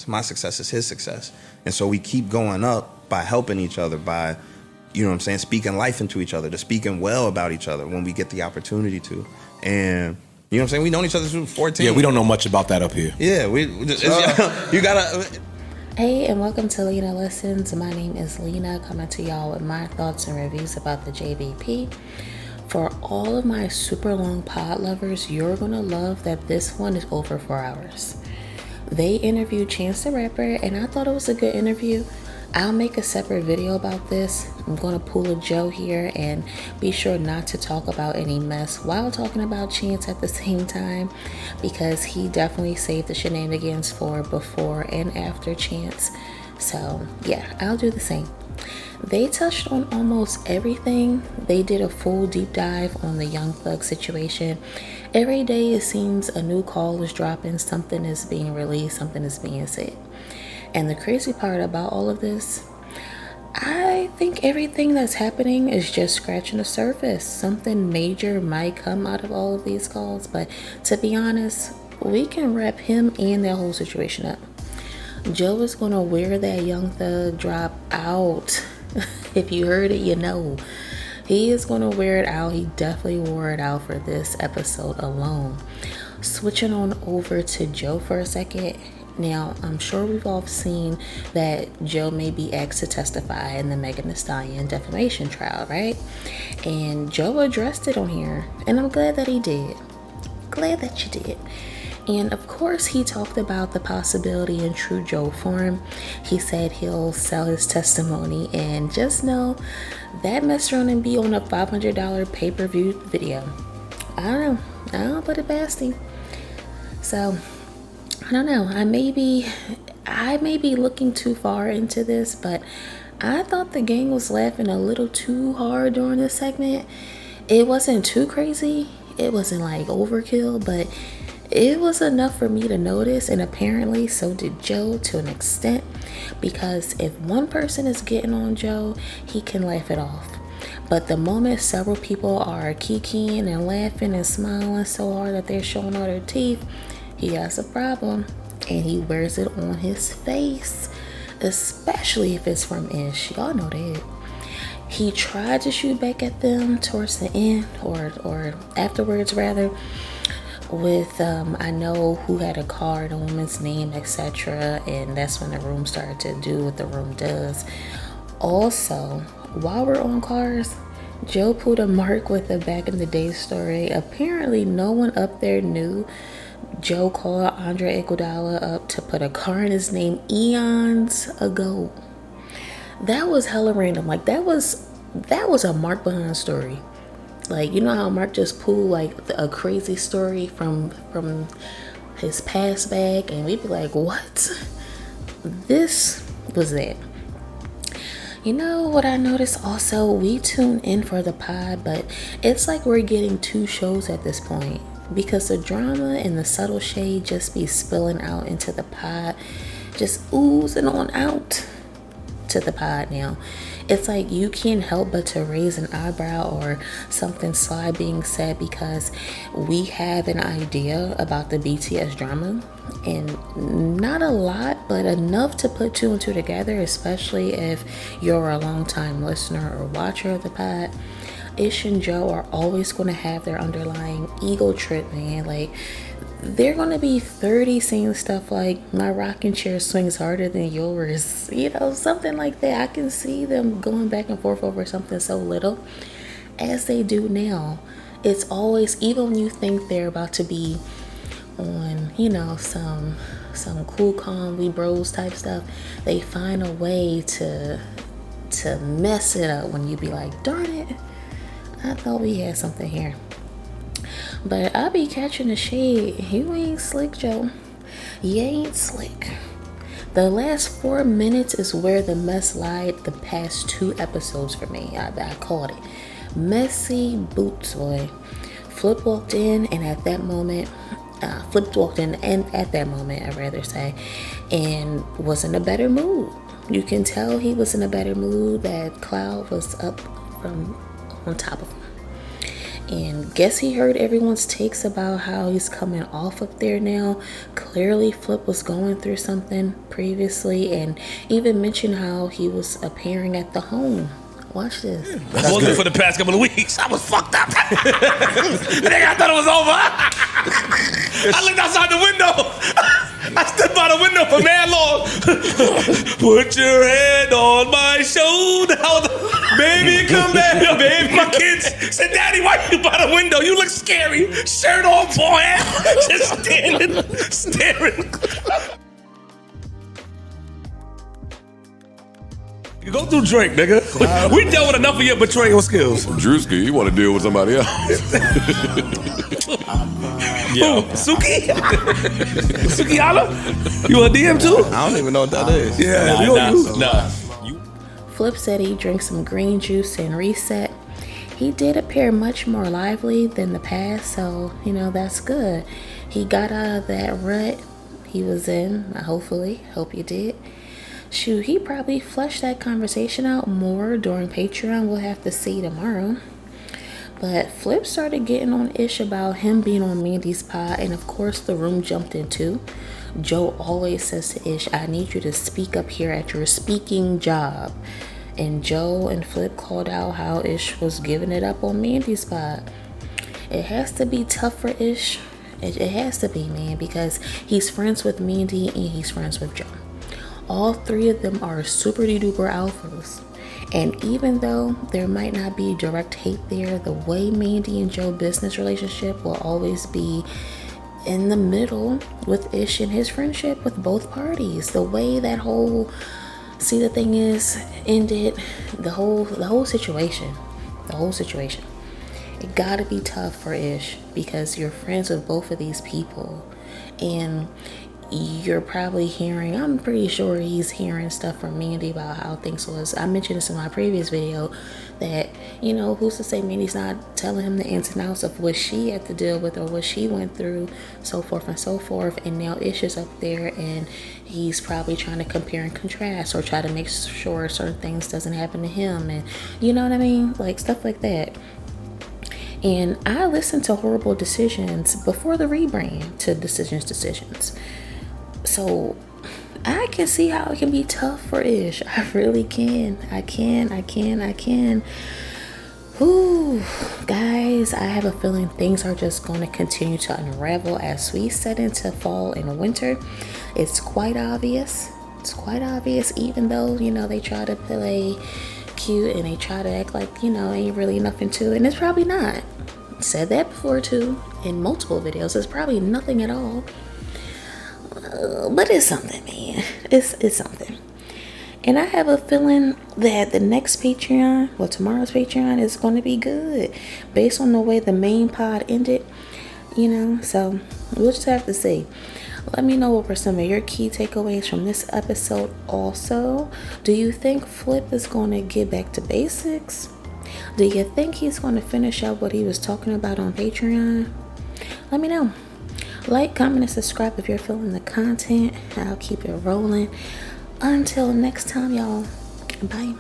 success. My success is his success. And so we keep going up by helping each other, by, you know what I'm saying, speaking life into each other, to speaking well about each other when we get the opportunity to. And you know what I'm saying? We known each other since 14. Yeah, we don't know much about that up here. Yeah, we just, you gotta. Hey, and welcome to Lena Listens. My name is Lena, coming to y'all with my thoughts and reviews about the JBP. For all of my super long pod lovers, you're gonna love that this one is over 4 hours. They interviewed Chance the Rapper, and I thought it was a good interview. I'll make a separate video about this. I'm going to pull a Joe here and be sure not to talk about any mess while talking about Chance at the same time, because he definitely saved the shenanigans for before and after Chance. So yeah, I'll do the same. They touched on almost everything. They did a full deep dive on the Young Thug situation. Every day it seems a new call is dropping, something is being released, something is being said. And the crazy part about all of this, I think everything that's happening is just scratching the surface. Something major might come out of all of these calls, but to be honest, we can wrap him and that whole situation up. Joe is going to wear that Young Thug drop out. If you heard it, you know. He is going to wear it out. He definitely wore it out for this episode alone. Switching on over to Joe for a second. Now, I'm sure we've all seen that Joe may be asked to testify in the Megan Thee Stallion defamation trial, right? And Joe addressed it on here, and I'm glad that he did. Glad that you did. And of course, he talked about the possibility in true Joe form. He said he'll sell his testimony, and just know that mess around and be on a $500 pay-per-view video. I don't put it past him. So I don't know. I may be looking too far into this, but I thought the gang was laughing a little too hard during this segment. It wasn't too crazy. It wasn't like overkill, but it was enough for me to notice, and apparently so did Joe to an extent, because if one person is getting on Joe, he can laugh it off. But the moment several people are kikiing and laughing and smiling so hard that they're showing all their teeth, he has a problem, and he wears it on his face, especially if it's from Ish. Y'all know that. He tried to shoot back at them towards the end, or afterwards rather, with I know who had a car, the woman's name, etc. And that's when the room started to do what the room does. Also, while we're on cars, Joe pulled a mark with a back in the day story. Apparently no one up there knew Joe called Andre Iguodala up to put a car in his name eons ago. That was hella random. Like that was a Mark behind story. Like, you know how Mark just pulled like a crazy story from his past back, and we'd be like, what? This was it. You know what I noticed also? We tune in for the pod, but it's like we're getting two shows at this point, because the drama and the subtle shade just be spilling out into the pod, just oozing on out to the pod now. It's like you can't help but to raise an eyebrow or something sly being said, because we have an idea about the BTS drama, and not a lot, but enough to put two and two together, especially if you're a long-time listener or watcher of the pod. Ish and Joe are always going to have their underlying ego trip, man. Like, they're going to be 30 saying stuff like, my rocking chair swings harder than yours. You know, something like that. I can see them going back and forth over something so little, as they do now. It's always, even when you think they're about to be on, you know, some cool, calm, we bros type stuff, they find a way to mess it up when you be like, darn it, I thought we had something here. But I be catching the shade. You ain't slick, Joe. You ain't slick. The last 4 minutes is where the mess lied the past 2 episodes for me. I called it. Messy boots, boy. Flip walked in, and at that moment, I'd rather say, and was in a better mood. You can tell he was in a better mood. That cloud was up from on top of him. And guess he heard everyone's takes about how he's coming off up there now. Clearly Flip was going through something previously, and even mentioned how he was appearing at the home. Watch this. I wasn't for the past couple of weeks. I was fucked up. Nigga, I thought it was over. I looked outside the window. I stood by the window for mad long. Put your head on my shoulder. Baby, come back. Yo, baby, my kids said, Daddy, why you by the window? You look scary. Shirt off, boy. Just staring. You go through Drake, nigga. We dealt with enough of your betrayal skills. Drewski, you want to deal with somebody else. Yo, Suki? Sukiana? You a DM too? I don't even know what that is. Yeah, nah. Flip said he drank some green juice and reset. He did appear much more lively than the past, so, that's good. He got out of that rut he was in, hopefully. Hope you did. Shoot, he probably fleshed that conversation out more during Patreon. We'll have to see tomorrow. But Flip started getting on Ish about him being on Mandy's pod, and of course the room jumped in too. Joe always says to Ish, I need you to speak up here at your speaking job. And Joe and Flip called out how Ish was giving it up on Mandy's pod. It has to be tough for Ish. It has to be, man, because he's friends with Mandy and he's friends with Joe. All three of them are super duper alphas. And even though there might not be direct hate there, the way Mandy and Joe business relationship will always be in the middle with Ish and his friendship with both parties. The way that whole, the thing is, ended, the whole situation. It gotta be tough for Ish because you're friends with both of these people. And you're probably hearing, I'm pretty sure he's hearing stuff from Mandy about how things was. I mentioned this in my previous video that, who's to say Mandy's not telling him the ins and outs of what she had to deal with or what she went through, so forth and so forth. And now Ish is up there and he's probably trying to compare and contrast or try to make sure certain things doesn't happen to him. And you know what I mean? Like stuff like that. And I listened to Horrible Decisions before the rebrand to Decisions. So I can see how it can be tough for Ish. I really can. I can. Ooh, guys, I have a feeling things are just going to continue to unravel as we set into fall and winter. It's quite obvious, even though, they try to play cute and they try to act like, ain't really nothing to it. And it's probably not. Said that before too in multiple videos. It's probably nothing at all. But it's something, man. It's something. And I have a feeling that the next Patreon, tomorrow's Patreon is going to be good based on the way the main pod ended, so we'll just have to see. Let me know what were some of your key takeaways from this episode. Also, do you think Flip is going to get back to basics? Do you think he's going to finish up what he was talking about on Patreon? Let me know. Like, comment, and subscribe if you're feeling the content. I'll keep it rolling. Until next time, y'all. Bye.